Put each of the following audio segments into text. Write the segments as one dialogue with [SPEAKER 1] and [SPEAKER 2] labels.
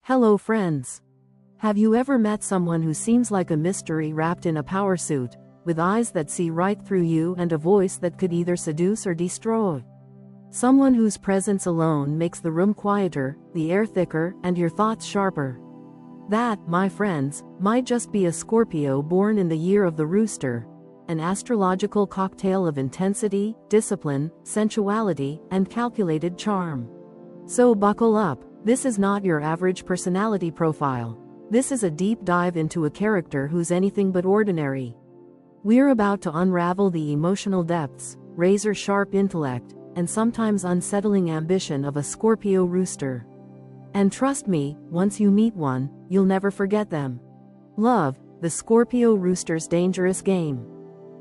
[SPEAKER 1] Hello friends. Have you ever met someone who seems like a mystery wrapped in a power suit, with eyes that see right through you and a voice that could either seduce or destroy? Someone whose presence alone makes the room quieter, the air thicker, and your thoughts sharper. That, my friends, might just be a Scorpio born in the year of the rooster, an astrological cocktail of intensity, discipline, sensuality, and calculated charm. So buckle up. This is not your average personality profile. This is a deep dive into a character who's anything but ordinary. We're about to unravel the emotional depths, razor-sharp intellect, and sometimes unsettling ambition of a Scorpio rooster. And trust me, once you meet one, you'll never forget them. Love, the Scorpio rooster's dangerous game.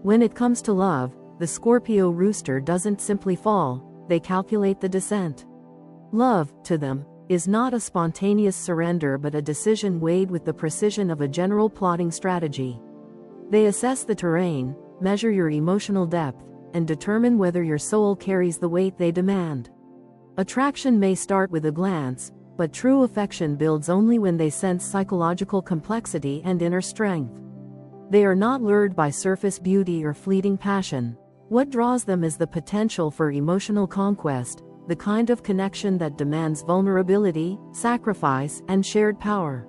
[SPEAKER 1] When it comes to love, the Scorpio rooster doesn't simply fall, they calculate the descent. Love, to them, is not a spontaneous surrender but a decision weighed with the precision of a general plotting strategy. They assess the terrain, measure your emotional depth, and determine whether your soul carries the weight they demand. Attraction may start with a glance, but true affection builds only when they sense psychological complexity and inner strength. They are not lured by surface beauty or fleeting passion. What draws them is the potential for emotional conquest, the kind of connection that demands vulnerability, sacrifice, and shared power.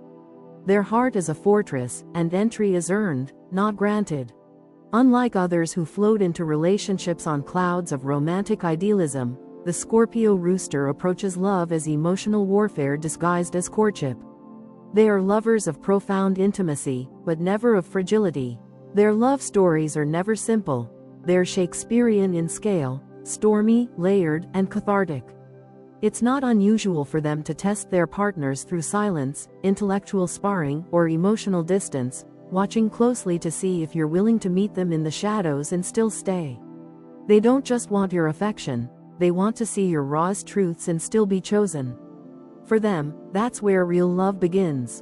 [SPEAKER 1] Their heart is a fortress, and entry is earned, not granted. Unlike others who float into relationships on clouds of romantic idealism, the Scorpio rooster approaches love as emotional warfare disguised as courtship. They are lovers of profound intimacy, but never of fragility. Their love stories are never simple. They're Shakespearean in scale, stormy, layered, and cathartic. It's not unusual for them to test their partners through silence, intellectual sparring, or emotional distance, watching closely to see if you're willing to meet them in the shadows and still stay. They don't just want your affection, they want to see your rawest truths and still be chosen. For them, that's where real love begins.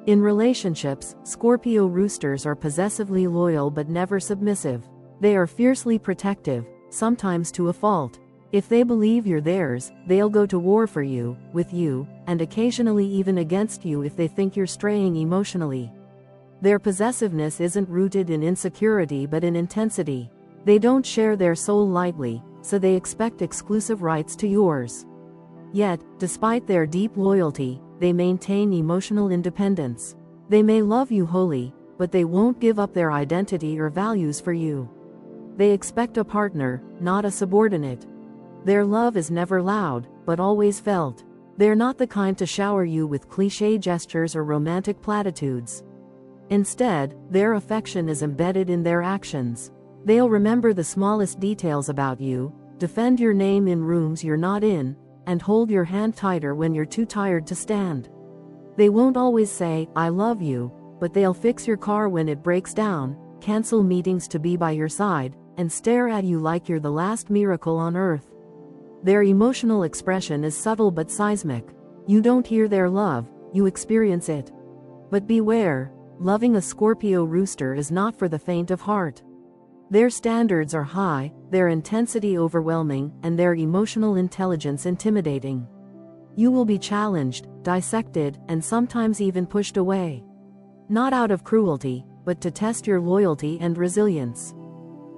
[SPEAKER 1] In relationships, Scorpio roosters are possessively loyal but never submissive. They are fiercely protective, sometimes to a fault. If they believe you're theirs, they'll go to war for you, with you, and occasionally even against you if they think you're straying emotionally. Their possessiveness isn't rooted in insecurity but in intensity. They don't share their soul lightly, so they expect exclusive rights to yours. Yet, despite their deep loyalty, they maintain emotional independence. They may love you wholly, but they won't give up their identity or values for you. They expect a partner, not a subordinate. Their love is never loud, but always felt. They're not the kind to shower you with cliché gestures or romantic platitudes. Instead, their affection is embedded in their actions. They'll remember the smallest details about you, defend your name in rooms you're not in, and hold your hand tighter when you're too tired to stand. They won't always say, "I love you," but they'll fix your car when it breaks down, cancel meetings to be by your side, and stare at you like you're the last miracle on earth. Their emotional expression is subtle but seismic. You don't hear their love, you experience it. But beware, loving a Scorpio rooster is not for the faint of heart. Their standards are high, their intensity overwhelming, and their emotional intelligence intimidating. You will be challenged, dissected, and sometimes even pushed away. Not out of cruelty, but to test your loyalty and resilience.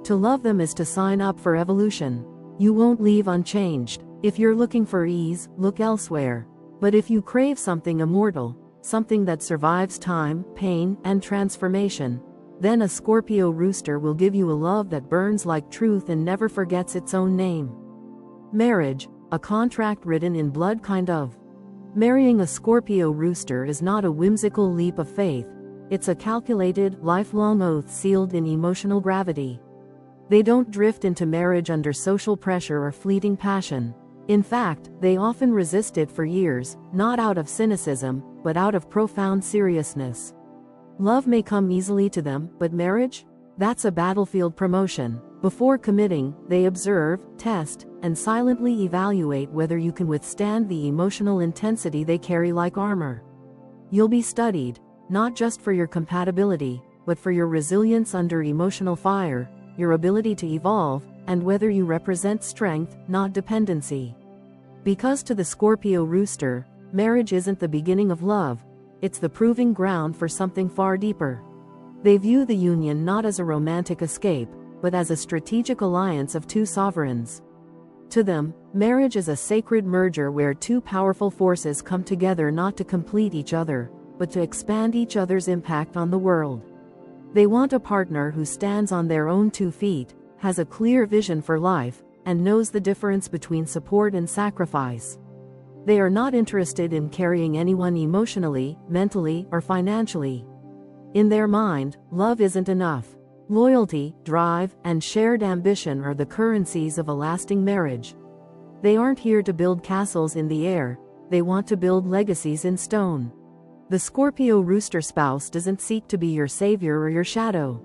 [SPEAKER 1] To love them is to sign up for evolution. You won't leave unchanged. If you're looking for ease, look elsewhere. But if you crave something immortal, something that survives time, pain, and transformation, then a Scorpio rooster will give you a love that burns like truth and never forgets its own name. Marriage, a contract written in blood kind of. Marrying a Scorpio rooster is not a whimsical leap of faith, it's a calculated, lifelong oath sealed in emotional gravity. They don't drift into marriage under social pressure or fleeting passion. In fact, they often resist it for years, not out of cynicism, but out of profound seriousness. Love may come easily to them, but marriage? That's a battlefield promotion. Before committing, they observe, test, and silently evaluate whether you can withstand the emotional intensity they carry like armor. You'll be studied, not just for your compatibility, but for your resilience under emotional fire, your ability to evolve, and whether you represent strength, not dependency. Because to the Scorpio rooster, marriage isn't the beginning of love, it's the proving ground for something far deeper. They view the union not as a romantic escape, but as a strategic alliance of two sovereigns. To them, marriage is a sacred merger where two powerful forces come together not to complete each other, but to expand each other's impact on the world. They want a partner who stands on their own 2 feet, has a clear vision for life, and knows the difference between support and sacrifice. They are not interested in carrying anyone emotionally, mentally, or financially. In their mind, love isn't enough. Loyalty, drive, and shared ambition are the currencies of a lasting marriage. They aren't here to build castles in the air, they want to build legacies in stone. The Scorpio Rooster spouse doesn't seek to be your savior or your shadow.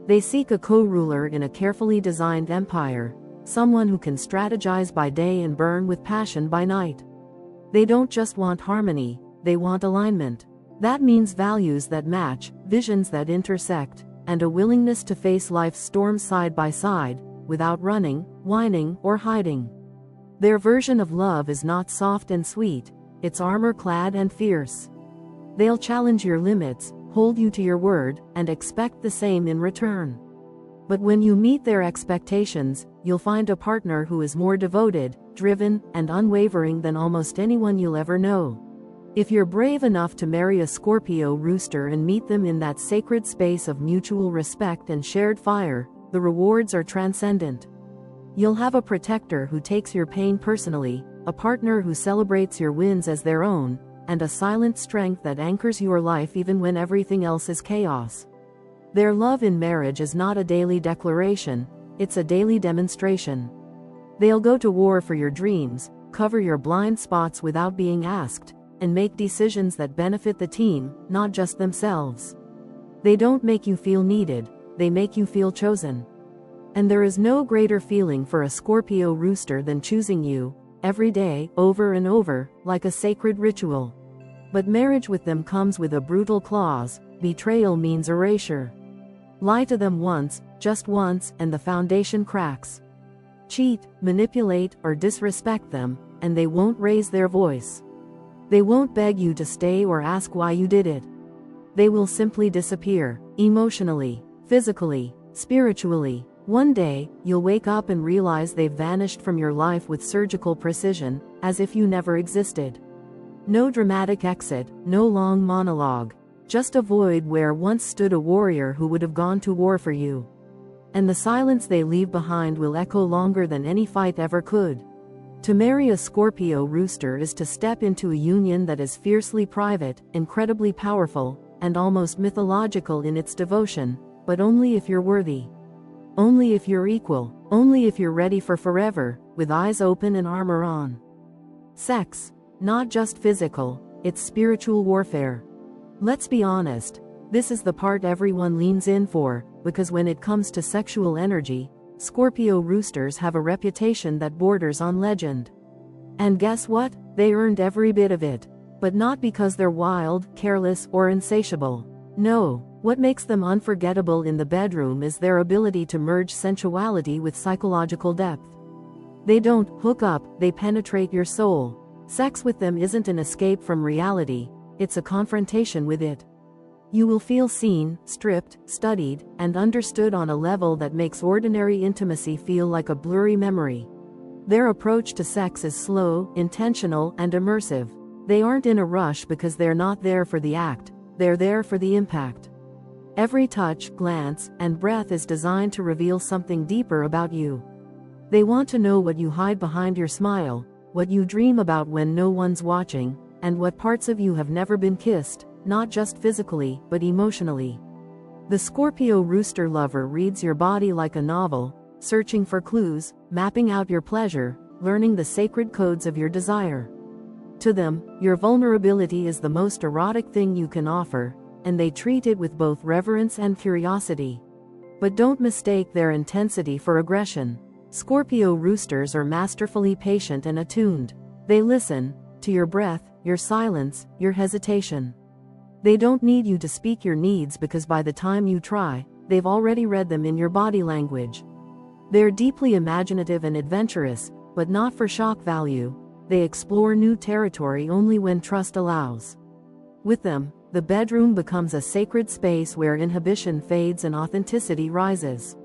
[SPEAKER 1] They seek a co-ruler in a carefully designed empire, someone who can strategize by day and burn with passion by night. They don't just want harmony, they want alignment. That means values that match, visions that intersect, and a willingness to face life's storms side by side, without running, whining, or hiding. Their version of love is not soft and sweet, it's armor-clad and fierce. They'll challenge your limits, hold you to your word, and expect the same in return. But when you meet their expectations, you'll find a partner who is more devoted, driven, and unwavering than almost anyone you'll ever know. If you're brave enough to marry a Scorpio Rooster and meet them in that sacred space of mutual respect and shared fire, the rewards are transcendent. You'll have a protector who takes your pain personally, a partner who celebrates your wins as their own, and a silent strength that anchors your life even when everything else is chaos. Their love in marriage is not a daily declaration, it's a daily demonstration. They'll go to war for your dreams, cover your blind spots without being asked, and make decisions that benefit the team, not just themselves. They don't make you feel needed, they make you feel chosen. And there is no greater feeling for a Scorpio Rooster than choosing you, every day, over and over, like a sacred ritual. But marriage with them comes with a brutal clause: betrayal means erasure. Lie to them once, just once, and the foundation cracks. Cheat, manipulate, or disrespect them, and they won't raise their voice. They won't beg you to stay or ask why you did it. They will simply disappear, emotionally, physically, spiritually. One day, you'll wake up and realize they've vanished from your life with surgical precision, as if you never existed. No dramatic exit, no long monologue. Just a void where once stood a warrior who would have gone to war for you. And the silence they leave behind will echo longer than any fight ever could. To marry a Scorpio Rooster is to step into a union that is fiercely private, incredibly powerful, and almost mythological in its devotion, but only if you're worthy. Only if you're equal, only if you're ready for forever, with eyes open and armor on. Sex, not just physical, it's spiritual warfare. Let's be honest, this is the part everyone leans in for, because when it comes to sexual energy, Scorpio Roosters have a reputation that borders on legend. And guess what? They earned every bit of it. But not because they're wild, careless, or insatiable. No, what makes them unforgettable in the bedroom is their ability to merge sensuality with psychological depth. They don't hook up, they penetrate your soul. Sex with them isn't an escape from reality, it's a confrontation with it. You will feel seen, stripped, studied, and understood on a level that makes ordinary intimacy feel like a blurry memory. Their approach to sex is slow, intentional, and immersive. They aren't in a rush because they're not there for the act, they're there for the impact. Every touch, glance, and breath is designed to reveal something deeper about you. They want to know what you hide behind your smile, what you dream about when no one's watching, and what parts of you have never been kissed. Not just physically, but emotionally. The Scorpio Rooster lover reads your body like a novel, searching for clues, mapping out your pleasure, learning the sacred codes of your desire. To them, your vulnerability is the most erotic thing you can offer, and they treat it with both reverence and curiosity. But don't mistake their intensity for aggression. Scorpio Roosters are masterfully patient and attuned. They listen to your breath, your silence, your hesitation. They don't need you to speak your needs because by the time you try, they've already read them in your body language. They're deeply imaginative and adventurous, but not for shock value. they explore new territory only when trust allows. With them, the bedroom becomes a sacred space where inhibition fades and authenticity rises.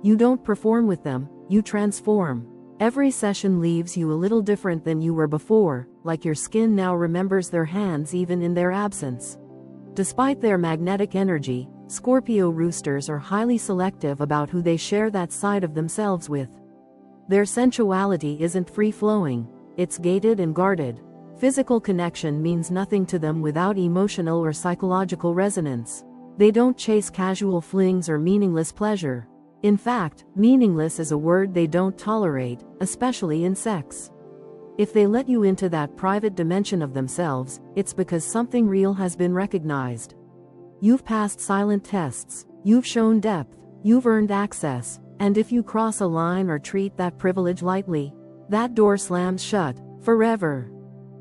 [SPEAKER 1] You don't perform with them, you transform. Every session leaves you a little different than you were before, like your skin now remembers their hands even in their absence. Despite their magnetic energy, Scorpio roosters are highly selective about who they share that side of themselves with. Their sensuality isn't free-flowing, it's gated and guarded. Physical connection means nothing to them without emotional or psychological resonance. They don't chase casual flings or meaningless pleasure. In fact, meaningless is a word they don't tolerate, especially in sex. If they let you into that private dimension of themselves, it's because something real has been recognized. You've passed silent tests, you've shown depth, you've earned access, and if you cross a line or treat that privilege lightly, that door slams shut, forever.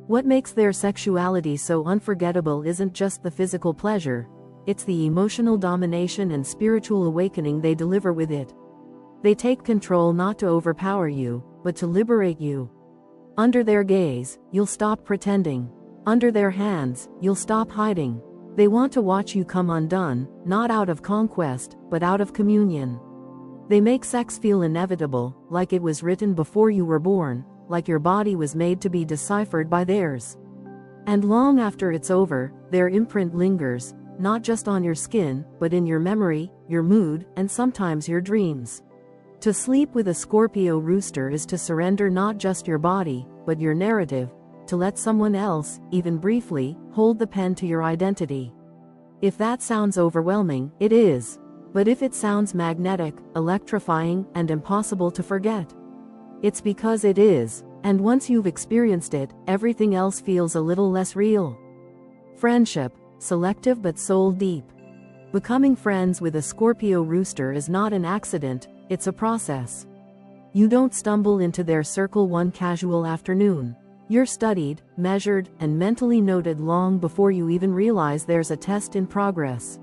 [SPEAKER 1] What makes their sexuality so unforgettable isn't just the physical pleasure, it's the emotional domination and spiritual awakening they deliver with it. They take control not to overpower you, but to liberate you. Under their gaze, you'll stop pretending. Under their hands, you'll stop hiding. They want to watch you come undone, not out of conquest, but out of communion. They make sex feel inevitable, like it was written before you were born, like your body was made to be deciphered by theirs. And long after it's over, their imprint lingers, not just on your skin, but in your memory, your mood, and sometimes your dreams. To sleep with a Scorpio rooster is to surrender not just your body, but your narrative, to let someone else, even briefly, hold the pen to your identity. If that sounds overwhelming, it is. But if it sounds magnetic, electrifying, and impossible to forget, it's because it is, and once you've experienced it, everything else feels a little less real. Friendship. Selective but soul deep. Becoming friends with a Scorpio rooster is not an accident, it's a process. You don't stumble into their circle one casual afternoon. You're studied, measured, and mentally noted long before you even realize there's a test in progress.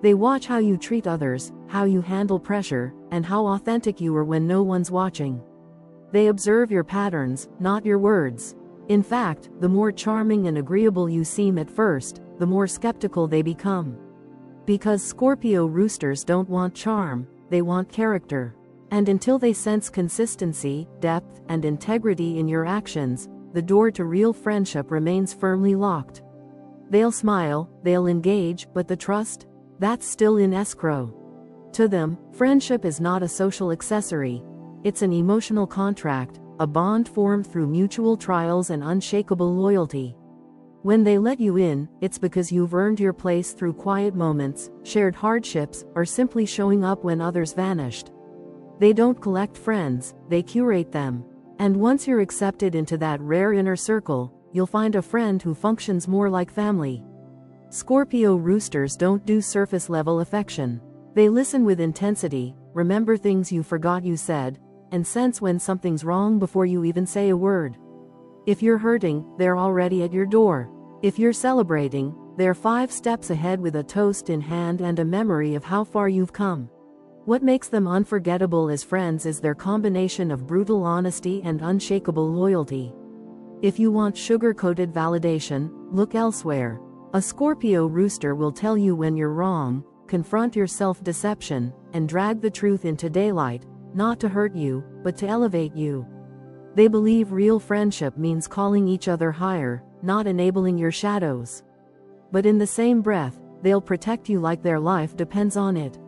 [SPEAKER 1] They watch how you treat others, how you handle pressure, and how authentic you are when no one's watching. They observe your patterns, not your words. In fact, the more charming and agreeable you seem at first, the more skeptical they become. Because Scorpio roosters don't want charm, they want character. And until they sense consistency, depth, and integrity in your actions, the door to real friendship remains firmly locked. They'll smile, they'll engage, but the trust? That's still in escrow. To them, friendship is not a social accessory. It's an emotional contract, a bond formed through mutual trials and unshakable loyalty. When they let you in, it's because you've earned your place through quiet moments, shared hardships, or simply showing up when others vanished. They don't collect friends, they curate them. And once you're accepted into that rare inner circle, you'll find a friend who functions more like family. Scorpio roosters don't do surface-level affection. They listen with intensity, remember things you forgot you said, and sense when something's wrong before you even say a word. If you're hurting, they're already at your door. If you're celebrating, they're 5 steps ahead with a toast in hand and a memory of how far you've come. What makes them unforgettable as friends is their combination of brutal honesty and unshakable loyalty. If you want sugar-coated validation, look elsewhere. A Scorpio rooster will tell you when you're wrong, confront your self-deception, and drag the truth into daylight, not to hurt you, but to elevate you. They believe real friendship means calling each other higher, not enabling your shadows. But in the same breath, they'll protect you like their life depends on it.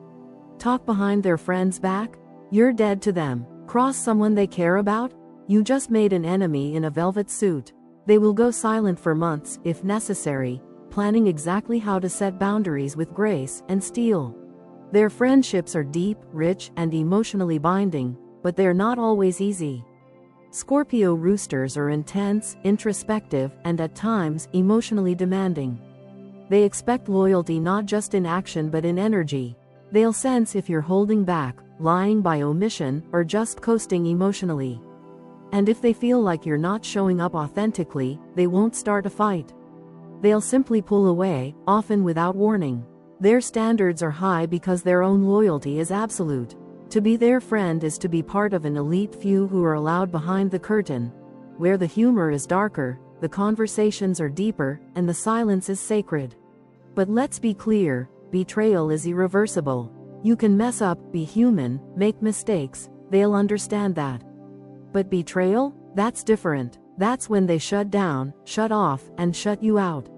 [SPEAKER 1] Talk behind their friend's back? You're dead to them. Cross someone they care about? You just made an enemy in a velvet suit. They will go silent for months, if necessary, planning exactly how to set boundaries with grace and steel. Their friendships are deep, rich, and emotionally binding, but they're not always easy. Scorpio roosters are intense, introspective, and at times, emotionally demanding. They expect loyalty not just in action but in energy. They'll sense if you're holding back, lying by omission, or just coasting emotionally. And if they feel like you're not showing up authentically, they won't start a fight. They'll simply pull away, often without warning. Their standards are high because their own loyalty is absolute. To be their friend is to be part of an elite few who are allowed behind the curtain. where the humor is darker, the conversations are deeper, and the silence is sacred. But let's be clear, betrayal is irreversible. You can mess up, be human, make mistakes, they'll understand that. But betrayal? That's different. That's when they shut down, shut off, and shut you out.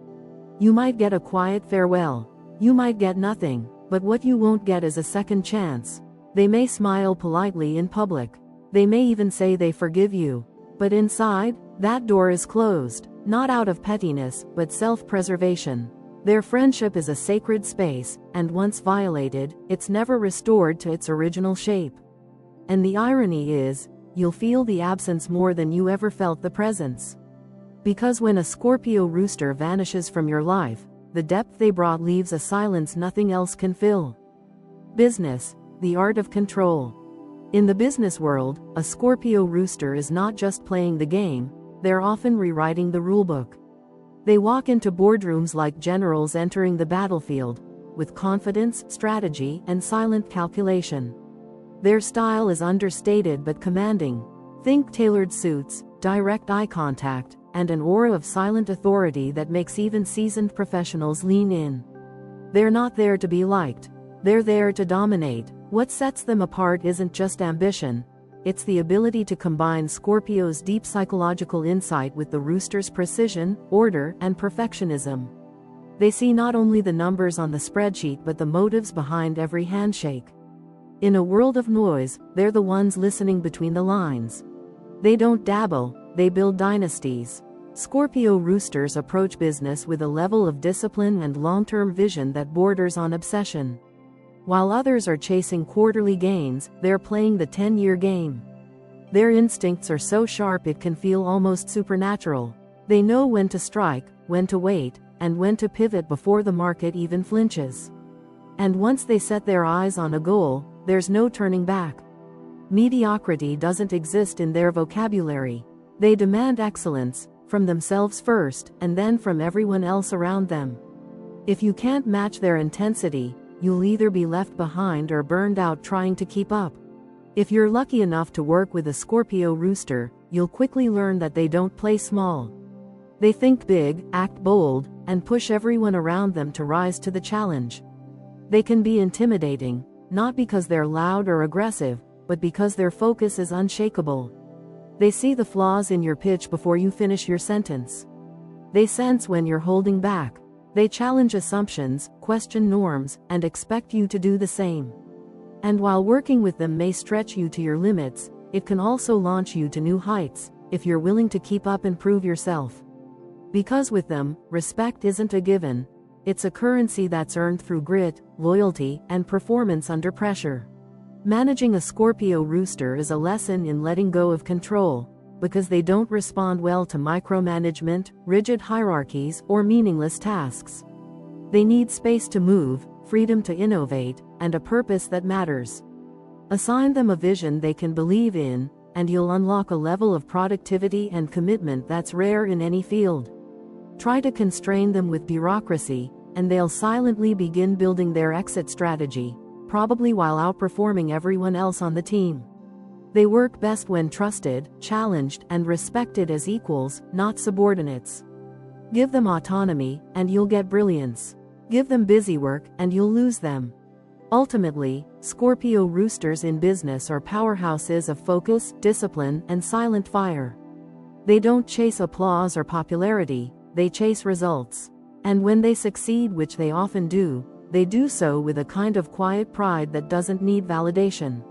[SPEAKER 1] You might get a quiet farewell. You might get nothing, but what you won't get is a second chance. They may smile politely in public. They may even say they forgive you. But inside, that door is closed, not out of pettiness, but self-preservation. Their friendship is a sacred space, and once violated, it's never restored to its original shape. And the irony is, you'll feel the absence more than you ever felt the presence. Because when a Scorpio rooster vanishes from your life, the depth they brought leaves a silence nothing else can fill. Business, the art of control. In the business world, a Scorpio rooster is not just playing the game, they're often rewriting the rulebook. They walk into boardrooms like generals entering the battlefield, with confidence, strategy, and silent calculation. Their style is understated but commanding. Think tailored suits, direct eye contact, and an aura of silent authority that makes even seasoned professionals lean in. They're not there to be liked. They're there to dominate. What sets them apart isn't just ambition, it's the ability to combine Scorpio's deep psychological insight with the rooster's precision, order, and perfectionism. They see not only the numbers on the spreadsheet but the motives behind every handshake. In a world of noise, they're the ones listening between the lines. They don't dabble, they build dynasties. Scorpio roosters approach business with a level of discipline and long-term vision that borders on obsession. While others are chasing quarterly gains, they're playing the 10-year game. Their instincts are so sharp it can feel almost supernatural. They know when to strike, when to wait, and when to pivot before the market even flinches. And once they set their eyes on a goal, there's no turning back. Mediocrity doesn't exist in their vocabulary. They demand excellence, from themselves first, and then from everyone else around them. If you can't match their intensity, you'll either be left behind or burned out trying to keep up. If you're lucky enough to work with a Scorpio rooster, you'll quickly learn that they don't play small. They think big, act bold, and push everyone around them to rise to the challenge. They can be intimidating, not because they're loud or aggressive, but because their focus is unshakable. They see the flaws in your pitch before you finish your sentence. They sense when you're holding back. They challenge assumptions, question norms, and expect you to do the same. And while working with them may stretch you to your limits, it can also launch you to new heights, if you're willing to keep up and prove yourself. Because with them, respect isn't a given, it's a currency that's earned through grit, loyalty, and performance under pressure. Managing a Scorpio rooster is a lesson in letting go of control, because they don't respond well to micromanagement, rigid hierarchies, or meaningless tasks. They need space to move, freedom to innovate, and a purpose that matters. Assign them a vision they can believe in, and you'll unlock a level of productivity and commitment that's rare in any field. Try to constrain them with bureaucracy, and they'll silently begin building their exit strategy, probably while outperforming everyone else on the team. They work best when trusted, challenged, and respected as equals, not subordinates. Give them autonomy, and you'll get brilliance. Give them busy work, and you'll lose them. Ultimately, Scorpio roosters in business are powerhouses of focus, discipline, and silent fire. They don't chase applause or popularity, they chase results. And when they succeed, which they often do, they do so with a kind of quiet pride that doesn't need validation.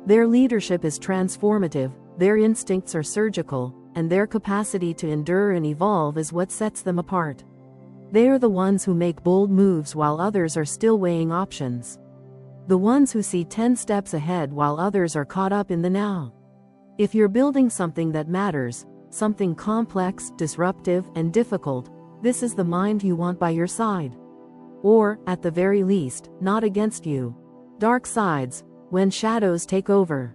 [SPEAKER 1] Their leadership is transformative, their instincts are surgical, and their capacity to endure and evolve is what sets them apart. They are the ones who make bold moves while others are still weighing options. The ones who see 10 steps ahead while others are caught up in the now. If you're building something that matters, something complex, disruptive, and difficult, this is the mind you want by your side. Or, at the very least, not against you. Dark sides, when shadows take over.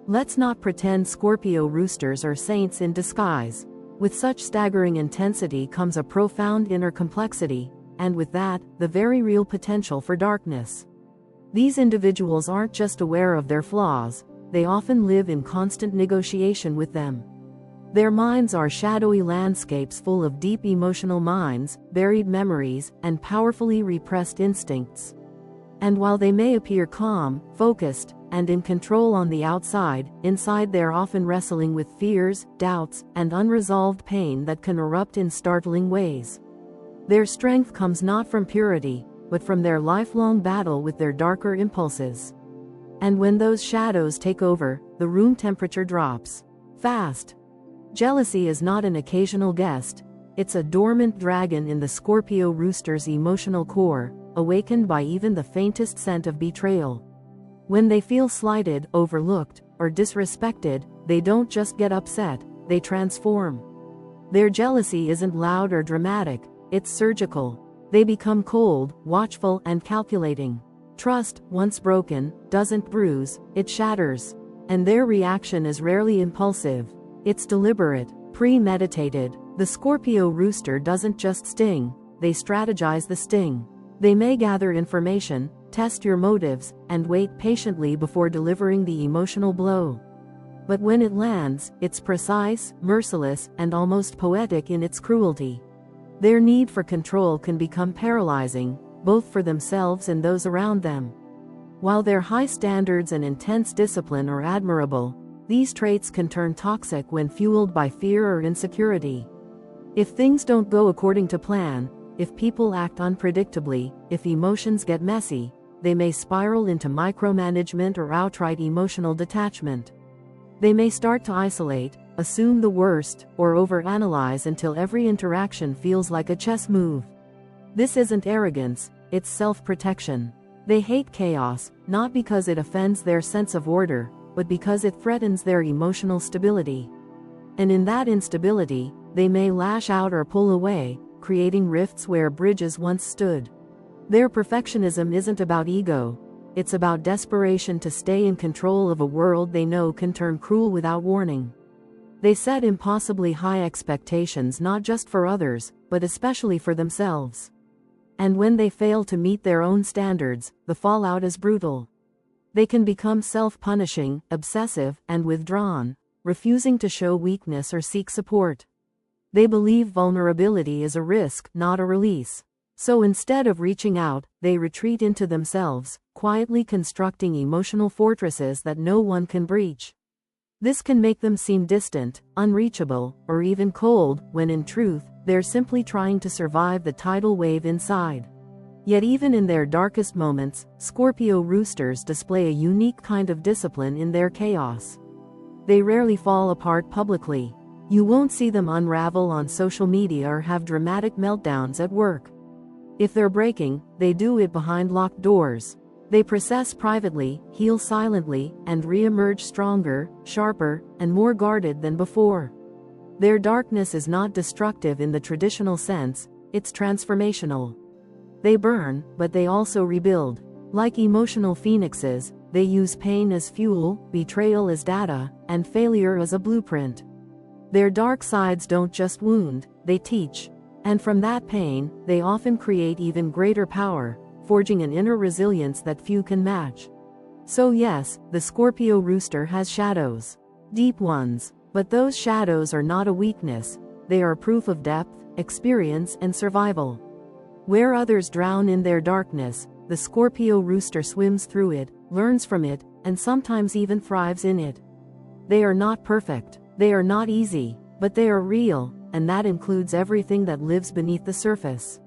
[SPEAKER 1] Let's not pretend Scorpio roosters are saints in disguise. With such staggering intensity comes a profound inner complexity, and with that, the very real potential for darkness. These individuals aren't just aware of their flaws, they often live in constant negotiation with them. Their minds are shadowy landscapes full of deep emotional minds, buried memories, and powerfully repressed instincts. And while they may appear calm, focused, and in control on the outside, inside they're often wrestling with fears, doubts, and unresolved pain that can erupt in startling ways. Their strength comes not from purity, but from their lifelong battle with their darker impulses. And when those shadows take over, the room temperature drops fast. Jealousy is not an occasional guest, it's a dormant dragon in the Scorpio Rooster's emotional core, awakened by even the faintest scent of betrayal. When they feel slighted, overlooked, or disrespected, they don't just get upset, they transform. Their jealousy isn't loud or dramatic, it's surgical. They become cold, watchful, and calculating. Trust, once broken, doesn't bruise, it shatters. And their reaction is rarely impulsive. It's deliberate, premeditated. The Scorpio Rooster doesn't just sting, they strategize the sting. They may gather information, test your motives, and wait patiently before delivering the emotional blow. But when it lands, it's precise, merciless, and almost poetic in its cruelty. Their need for control can become paralyzing, both for themselves and those around them. While their high standards and intense discipline are admirable, these traits can turn toxic when fueled by fear or insecurity. If things don't go according to plan, if people act unpredictably, if emotions get messy, they may spiral into micromanagement or outright emotional detachment. They may start to isolate, assume the worst, or overanalyze until every interaction feels like a chess move. This isn't arrogance, it's self-protection. They hate chaos, not because it offends their sense of order, but because it threatens their emotional stability. And in that instability, they may lash out or pull away, creating rifts where bridges once stood. Their perfectionism isn't about ego, it's about desperation to stay in control of a world they know can turn cruel without warning. They set impossibly high expectations not just for others, but especially for themselves. And when they fail to meet their own standards, the fallout is brutal. They can become self-punishing, obsessive, and withdrawn, refusing to show weakness or seek support. They believe vulnerability is a risk, not a release. So instead of reaching out, they retreat into themselves, quietly constructing emotional fortresses that no one can breach. This can make them seem distant, unreachable, or even cold, when in truth, they're simply trying to survive the tidal wave inside. Yet even in their darkest moments, Scorpio Roosters display a unique kind of discipline in their chaos. They rarely fall apart publicly. You won't see them unravel on social media or have dramatic meltdowns at work. If they're breaking, they do it behind locked doors. They process privately, heal silently, and re-emerge stronger, sharper, and more guarded than before. Their darkness is not destructive in the traditional sense, it's transformational. They burn, but they also rebuild. Like emotional phoenixes, they use pain as fuel, betrayal as data, and failure as a blueprint. Their dark sides don't just wound, they teach. And from that pain, they often create even greater power, forging an inner resilience that few can match. So yes, the Scorpio Rooster has shadows. Deep ones. But those shadows are not a weakness, they are proof of depth, experience, and survival. Where others drown in their darkness, the Scorpio Rooster swims through it, learns from it, and sometimes even thrives in it. They are not perfect, they are not easy, but they are real, and that includes everything that lives beneath the surface.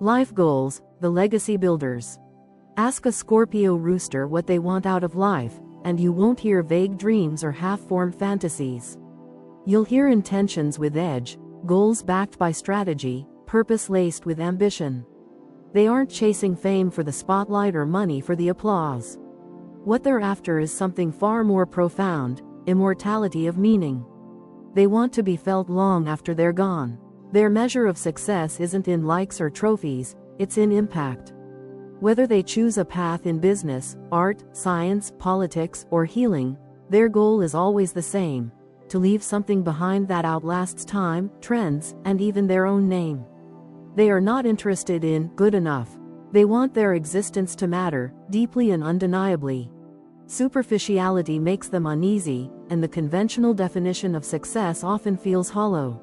[SPEAKER 1] Life goals, the legacy builders. Ask a Scorpio Rooster what they want out of life, and you won't hear vague dreams or half-formed fantasies. You'll hear intentions with edge, goals backed by strategy, purpose laced with ambition. They aren't chasing fame for the spotlight or money for the applause. What they're after is something far more profound, immortality of meaning. They want to be felt long after they're gone. Their measure of success isn't in likes or trophies, it's in impact. Whether they choose a path in business, art, science, politics, or healing, their goal is always the same: to leave something behind that outlasts time, trends, and even their own name. They are not interested in good enough. They want their existence to matter, deeply and undeniably. Superficiality makes them uneasy, and the conventional definition of success often feels hollow.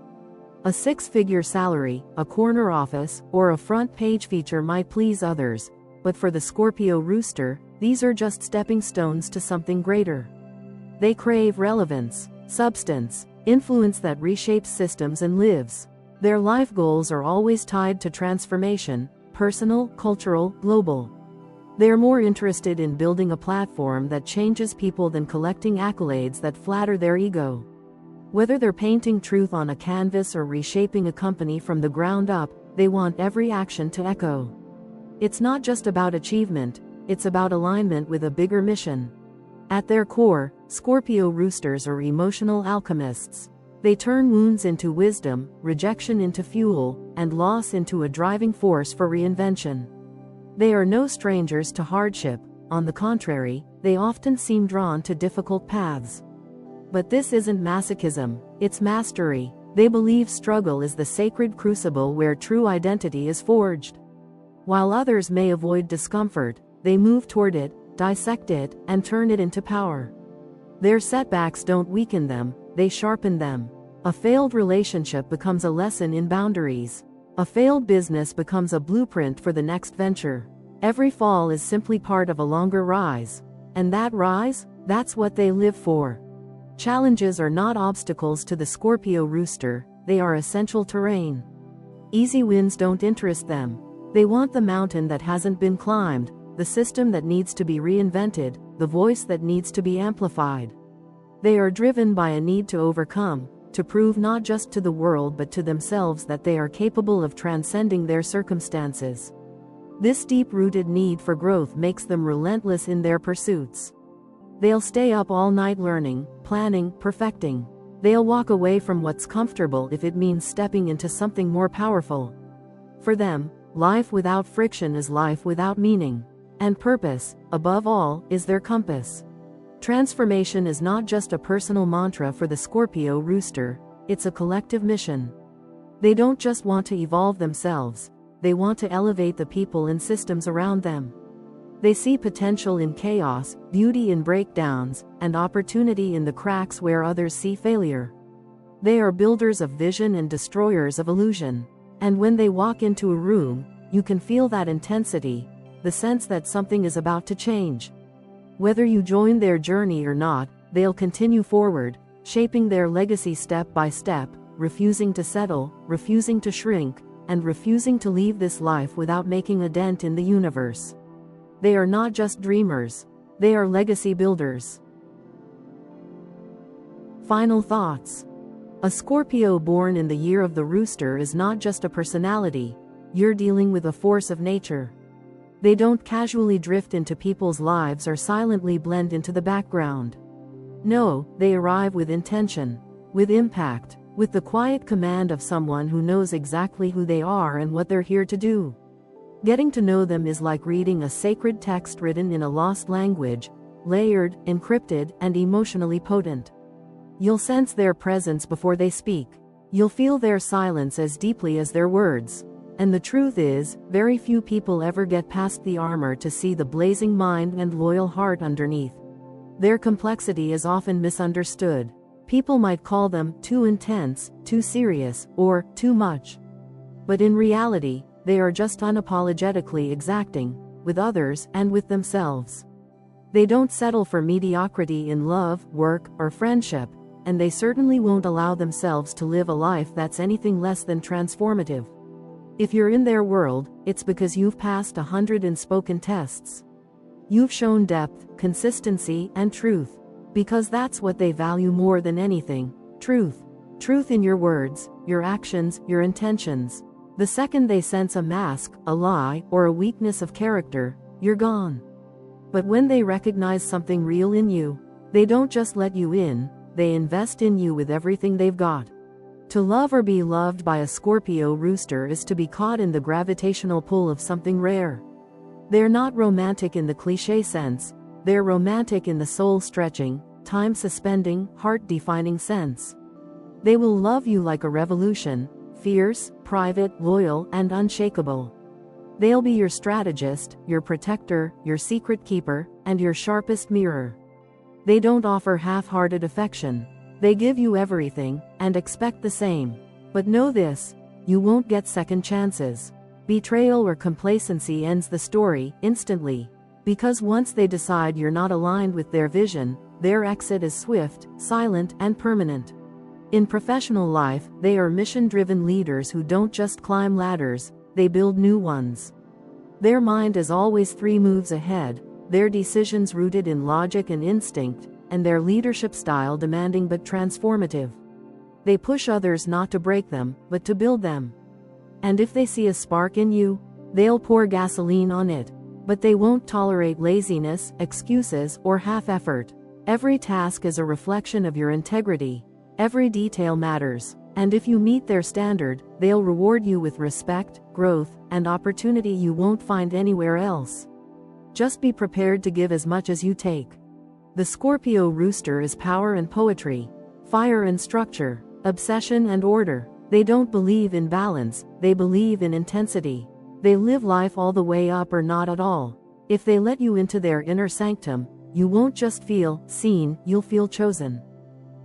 [SPEAKER 1] A six-figure salary, a corner office, or a front-page feature might please others, but for the Scorpio Rooster, these are just stepping stones to something greater. They crave relevance, substance, influence that reshapes systems and lives. Their life goals are always tied to transformation, personal, cultural, global. They are more interested in building a platform that changes people than collecting accolades that flatter their ego. Whether they're painting truth on a canvas or reshaping a company from the ground up, they want every action to echo. It's not just about achievement, it's about alignment with a bigger mission. At their core, Scorpio Roosters are emotional alchemists. They turn wounds into wisdom, rejection into fuel, and loss into a driving force for reinvention. They are no strangers to hardship. On the contrary, they often seem drawn to difficult paths. But this isn't masochism, it's mastery. They believe struggle is the sacred crucible where true identity is forged. While others may avoid discomfort, they move toward it, dissect it, and turn it into power. Their setbacks don't weaken them, they sharpen them. A failed relationship becomes a lesson in boundaries. A failed business becomes a blueprint for the next venture. Every fall is simply part of a longer rise. And that rise, that's what they live for. Challenges are not obstacles to the Scorpio Rooster, they are essential terrain. Easy wins don't interest them. They want the mountain that hasn't been climbed, the system that needs to be reinvented, the voice that needs to be amplified. They are driven by a need to overcome, to prove not just to the world but to themselves that they are capable of transcending their circumstances. This deep-rooted need for growth makes them relentless in their pursuits. They'll stay up all night learning, planning, perfecting. They'll walk away from what's comfortable if it means stepping into something more powerful. For them, life without friction is life without meaning. And purpose, above all, is their compass. Transformation is not just a personal mantra for the Scorpio Rooster, it's a collective mission. They don't just want to evolve themselves, they want to elevate the people and systems around them. They see potential in chaos, beauty in breakdowns, and opportunity in the cracks where others see failure. They are builders of vision and destroyers of illusion. And when they walk into a room, you can feel that intensity, the sense that something is about to change. Whether you join their journey or not, they'll continue forward, shaping their legacy step by step, refusing to settle, refusing to shrink, and refusing to leave this life without making a dent in the universe. They are not just dreamers, they are legacy builders. Final thoughts. A Scorpio born in the year of the Rooster is not just a personality, you're dealing with a force of nature. They don't casually drift into people's lives or silently blend into the background. No, they arrive with intention, with impact, with the quiet command of someone who knows exactly who they are and what they're here to do. Getting to know them is like reading a sacred text written in a lost language, layered, encrypted, and emotionally potent. You'll sense their presence before they speak. You'll feel their silence as deeply as their words. And the truth is, very few people ever get past the armor to see the blazing mind and loyal heart underneath. Their complexity is often misunderstood. People might call them too intense, too serious, or too much. But in reality, they are just unapologetically exacting, with others and with themselves. They don't settle for mediocrity in love, work, or friendship, and they certainly won't allow themselves to live a life that's anything less than transformative. If you're in their world, it's because you've passed 100 unspoken tests. You've shown depth, consistency, and truth. Because that's what they value more than anything, truth. Truth in your words, your actions, your intentions. The second they sense a mask, a lie, or a weakness of character, you're gone. But when they recognize something real in you, they don't just let you in, they invest in you with everything they've got. To love or be loved by a Scorpio Rooster is to be caught in the gravitational pull of something rare. They're not romantic in the cliché sense, they're romantic in the soul-stretching, time-suspending, heart-defining sense. They will love you like a revolution, fierce, private, loyal, and unshakable. They'll be your strategist, your protector, your secret keeper, and your sharpest mirror. They don't offer half-hearted affection. They give you everything, and expect the same. But know this, you won't get second chances. Betrayal or complacency ends the story instantly. Because once they decide you're not aligned with their vision, their exit is swift, silent, and permanent. In professional life, they are mission-driven leaders who don't just climb ladders, they build new ones. Their mind is always 3 moves ahead, their decisions rooted in logic and instinct, and their leadership style demanding but transformative. They push others not to break them, but to build them. And if they see a spark in you, they'll pour gasoline on it. But they won't tolerate laziness, excuses, or half-effort. Every task is a reflection of your integrity. Every detail matters. And if you meet their standard, they'll reward you with respect, growth, and opportunity you won't find anywhere else. Just be prepared to give as much as you take. The Scorpio Rooster is power and poetry, fire and structure, obsession and order. They don't believe in balance, they believe in intensity. They live life all the way up or not at all. If they let you into their inner sanctum, you won't just feel seen, you'll feel chosen.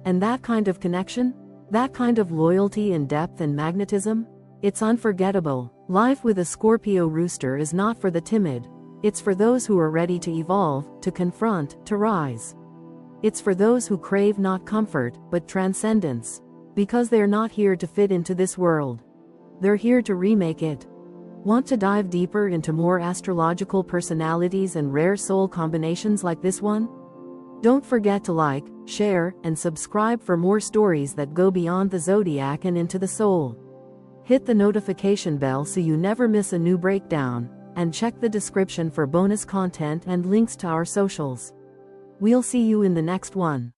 [SPEAKER 1] And that kind of connection? That kind of loyalty and depth and magnetism? It's unforgettable. Life with a Scorpio Rooster is not for the timid. It's for those who are ready to evolve, to confront, to rise. It's for those who crave not comfort, but transcendence. Because they're not here to fit into this world. They're here to remake it. Want to dive deeper into more astrological personalities and rare soul combinations like this one? Don't forget to like, share, and subscribe for more stories that go beyond the zodiac and into the soul. Hit the notification bell so you never miss a new breakdown, and check the description for bonus content and links to our socials. We'll see you in the next one.